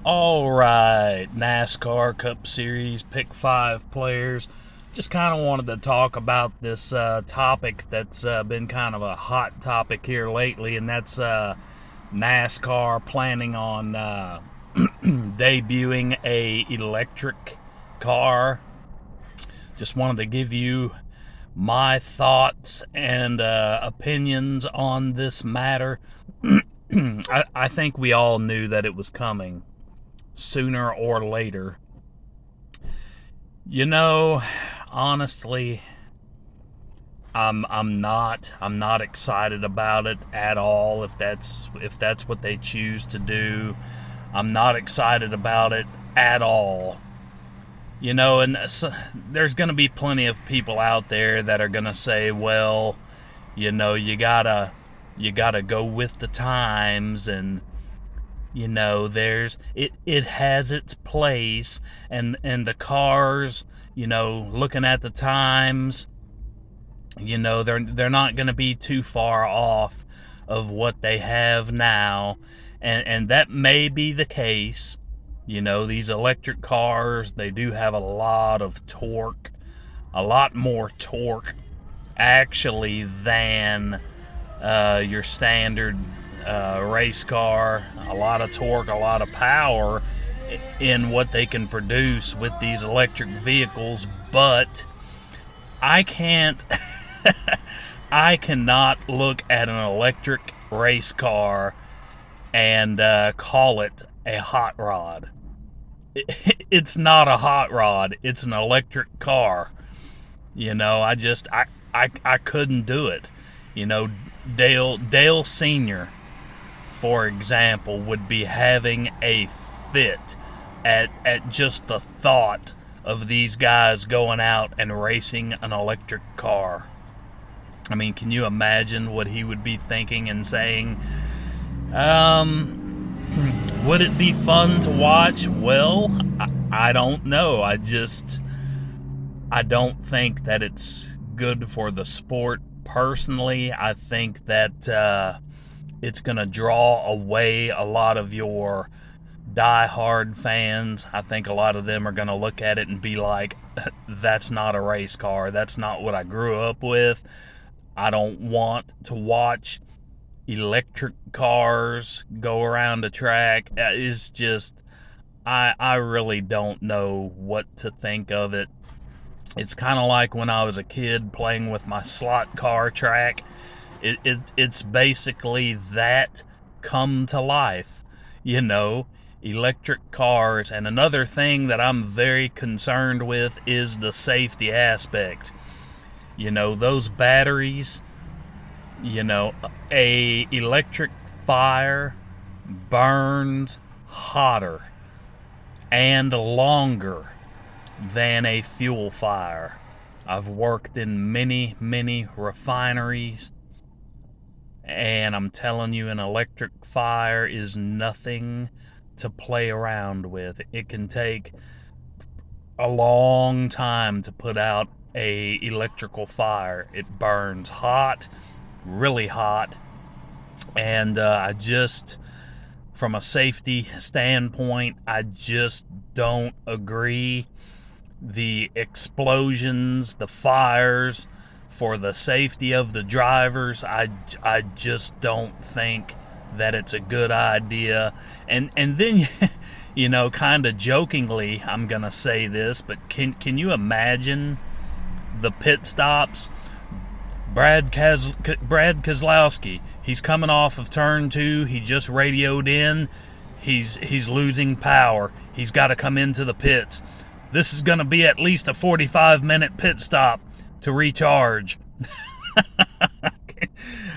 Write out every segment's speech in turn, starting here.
All right, NASCAR Cup Series, pick 5 players. Just kind of wanted to talk about this topic that's been kind of a hot topic here lately, and that's NASCAR planning on debuting a electric car. Just wanted to give you my thoughts and opinions on this matter. I think we all knew that it was coming sooner or later. Honestly, I'm not excited about it at all. If that's what they choose to do, I'm not excited about it at all. And there's going to be plenty of people out there that are going to say, well, you gotta go with the times, and it has its place, and the cars, looking at the times, they're not going to be too far off of what they have now, and that may be the case. These electric cars, they do have a lot of torque, a lot more torque actually than your standard race car. A lot of torque, a lot of power in what they can produce with these electric vehicles, but I cannot look at an electric race car and call it a hot rod. It's not a hot rod, it's an electric car. I couldn't do it. Dale Sr., for example, would be having a fit at just the thought of these guys going out and racing an electric car. I mean, can you imagine what he would be thinking and saying? Would it be fun to watch? Well, I don't know. I don't think that it's good for the sport. Personally, I think that it's going to draw away a lot of your die-hard fans. I think a lot of them are going to look at it and be like, that's not a race car. That's not what I grew up with. I don't want to watch electric cars go around a track. It's just, I really don't know what to think of it. It's kind of like when I was a kid playing with my slot car track. It's basically that come to life, electric cars. And another thing that I'm very concerned with is the safety aspect. Those batteries, a electric fire burns hotter and longer than a fuel fire. I've worked in many, many refineries, and I'm telling you, an electric fire is nothing to play around with. It can take a long time to put out a electrical fire. It burns hot, really hot, and from a safety standpoint, I just don't agree. The explosions, the fires, for the safety of the drivers, I just don't think that it's a good idea. And then, kind of jokingly, I'm gonna say this, but can you imagine the pit stops? Brad Keselowski, he's coming off of turn 2. He just radioed in. He's losing power. He's got to come into the pits. This is going to be at least a 45-minute pit stop to recharge.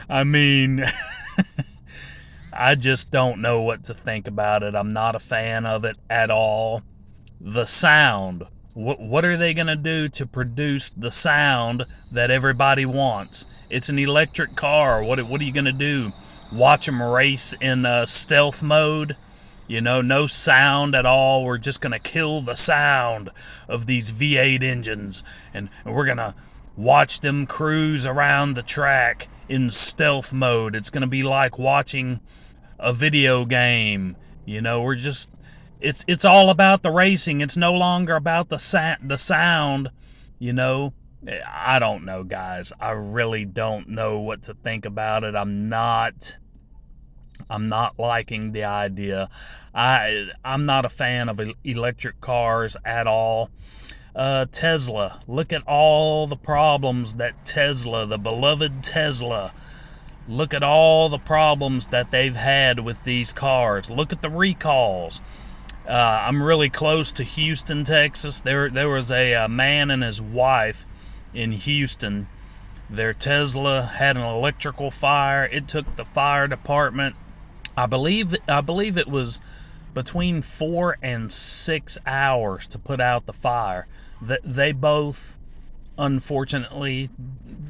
I mean, I just don't know what to think about it. I'm not a fan of it at all. The sound. What are they going to do to produce the sound that everybody wants? It's an electric car. What are you going to do? Watch them race in stealth mode? No sound at all. We're just going to kill the sound of these V8 engines, and we're going to watch them cruise around the track in stealth mode. It's going to be like watching a video game. We're just It's all about the racing. It's no longer about the sound, you know. I don't know, guys. I really don't know what to think about it. I'm not liking the idea. I'm not a fan of electric cars at all. Tesla. Look at all the problems that Tesla, the beloved Tesla, look at all the problems that they've had with these cars. Look at the recalls. I'm really close to Houston, Texas. There was a man and his wife in Houston. Their Tesla had an electrical fire. It took the fire department, I believe it was between 4 and 6 hours to put out the fire. They both, unfortunately,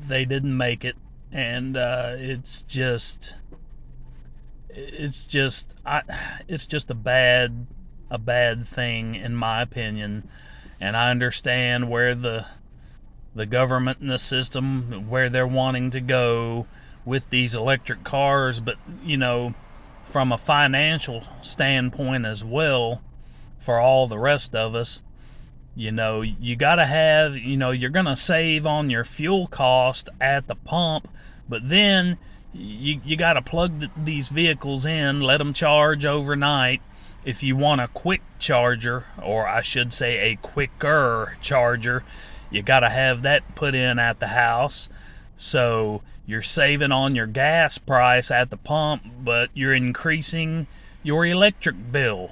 they didn't make it, and it's just a bad thing in my opinion. And I understand where the government and the system, where they're wanting to go with these electric cars, but from a financial standpoint as well, for all the rest of us, you gotta have, you're gonna save on your fuel cost at the pump, but then you gotta plug these vehicles in, let them charge overnight. If you want a quick charger, or I should say a quicker charger, you gotta have that put in at the house. So you're saving on your gas price at the pump, but you're increasing your electric bill.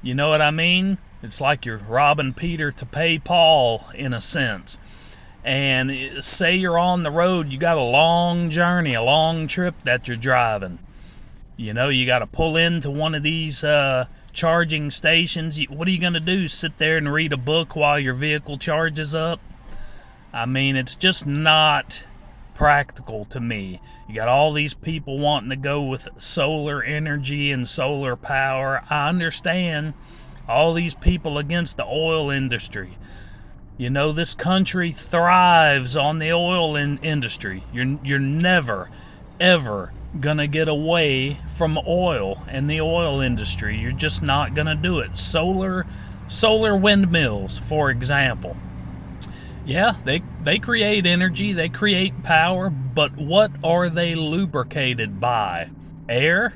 You know what I mean? It's like you're robbing Peter to pay Paul, in a sense. And say you're on the road, you got a long journey, a long trip that you're driving. You got to pull into one of these charging stations. What are you going to do? Sit there and read a book while your vehicle charges up? I mean, it's just not practical to me. You got all these people wanting to go with solar energy and solar power. I understand all these people against the oil industry. This country thrives on the oil industry. You're never, ever gonna get away from oil and the oil industry. You're just not gonna do it. Solar windmills, for example. Yeah, they create energy, they create power, but what are they lubricated by? Air?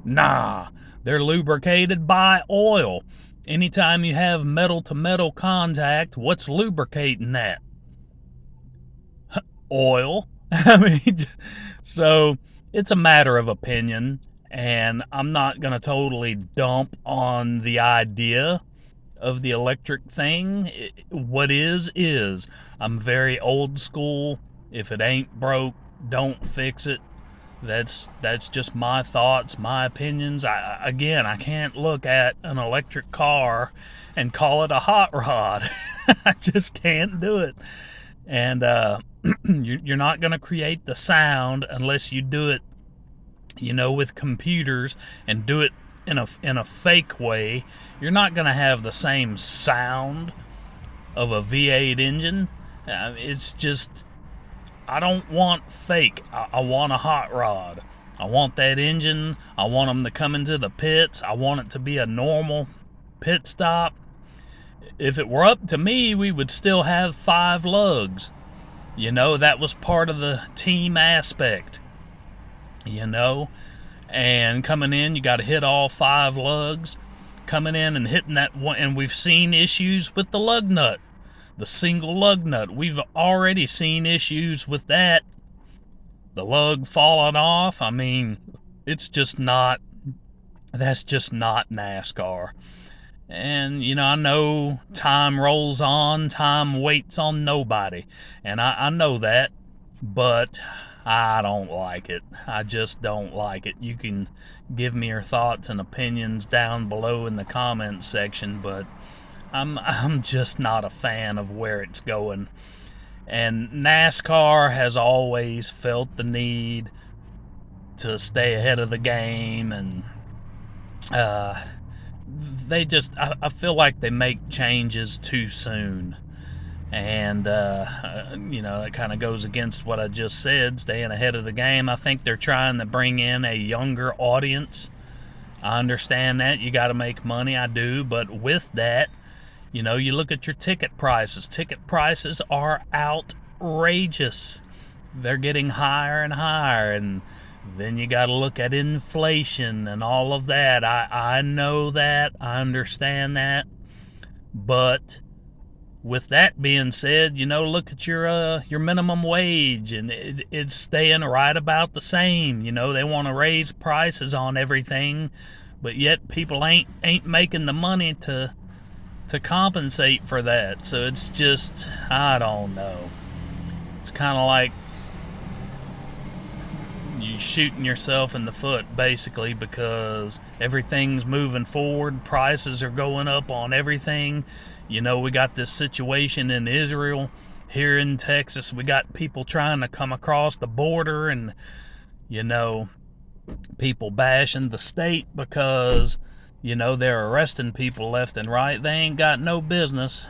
Nah. They're lubricated by oil. Anytime you have metal-to-metal contact, what's lubricating that? Oil. I mean, so it's a matter of opinion, and I'm not going to totally dump on the idea of the electric thing. What is. I'm very old school. If it ain't broke, don't fix it. That's just my thoughts, my opinions. I can't look at an electric car and call it a hot rod. I just can't do it. And you're not going to create the sound unless you do it, with computers, and do it in a fake way. You're not going to have the same sound of a V8 engine. It's just, I don't want fake. I want a hot rod. I want that engine. I want them to come into the pits. I want it to be a normal pit stop. If it were up to me, we would still have 5 lugs. That was part of the team aspect. And coming in, you got to hit all 5 lugs. Coming in and hitting that one, and we've seen issues with the lug nut. The single lug nut, we've already seen issues with that. The lug falling off. I mean, that's just not NASCAR. And, I know time rolls on, time waits on nobody. And I know that, but I don't like it. I just don't like it. You can give me your thoughts and opinions down below in the comments section, but I'm just not a fan of where it's going. And NASCAR has always felt the need to stay ahead of the game, and I feel like they make changes too soon. And that kind of goes against what I just said, staying ahead of the game. I think they're trying to bring in a younger audience, I understand that you got to make money. I do. But with that, you know, you look at your ticket prices. Ticket prices are outrageous. They're getting higher and higher. And then you got to look at inflation and all of that. I know that. I understand that. But with that being said, you know, look at your minimum wage, and it's staying right about the same. You know, they want to raise prices on everything, but yet people ain't making the money to compensate for that. So it's just, I don't know. It's kind of like you shooting yourself in the foot, basically, because everything's moving forward. Prices are going up on everything. You know, we got this situation in Israel. Here in Texas, we got people trying to come across the border, and, you know, people bashing the state because, you know, they're arresting people left and right. They ain't got no business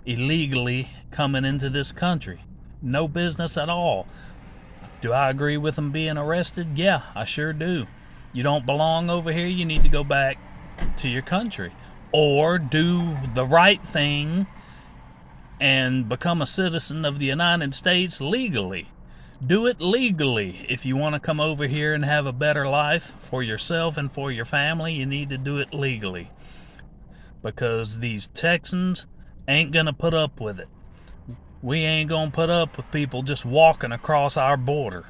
illegally coming into this country. No business at all. Do I agree with them being arrested? Yeah, I sure do. You don't belong over here. You need to go back to your country. Or do the right thing and become a citizen of the United States legally. Do it legally. If you want to come over here and have a better life for yourself and for your family, you need to do it legally. Because these Texans ain't going to put up with it. We ain't going to put up with people just walking across our border.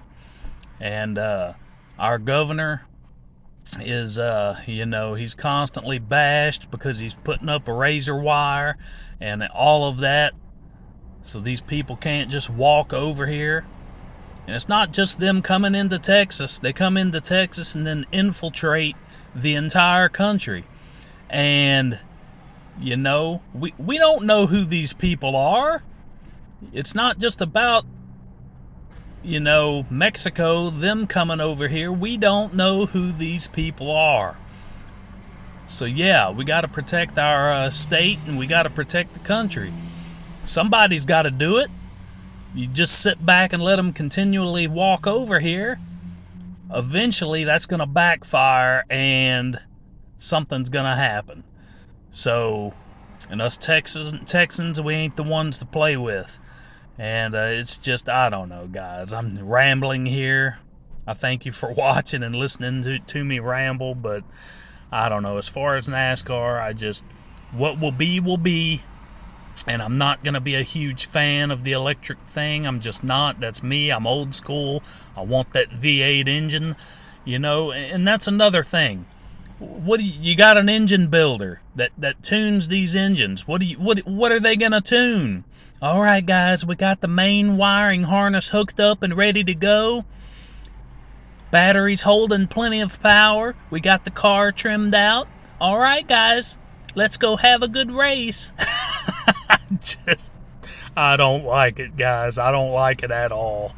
And our governor is, you know, he's constantly bashed because he's putting up a razor wire and all of that. So these people can't just walk over here. And it's not just them coming into Texas. They come into Texas and then infiltrate the entire country. And, you know, we don't know who these people are. It's not just about, you know, Mexico, them coming over here. We don't know who these people are. So yeah, we got to protect our state, and we got to protect the country. Somebody's got to do it. You just sit back and let them continually walk over here. Eventually that's going to backfire and something's going to happen. So, and us Texans, we ain't the ones to play with. And it's just, I don't know, guys. I'm rambling here. I thank you for watching and listening to me ramble, but I don't know. As far as NASCAR, what will be, will be. And I'm not going to be a huge fan of the electric thing. I'm just not. That's me. I'm old school. I want that V8 engine, you know. And that's another thing. You got an engine builder that tunes these engines. What are they going to tune? All right, guys, we got the main wiring harness hooked up and ready to go. Batteries holding plenty of power. We got the car trimmed out. All right, guys, let's go have a good race. I don't like it, guys. I don't like it at all.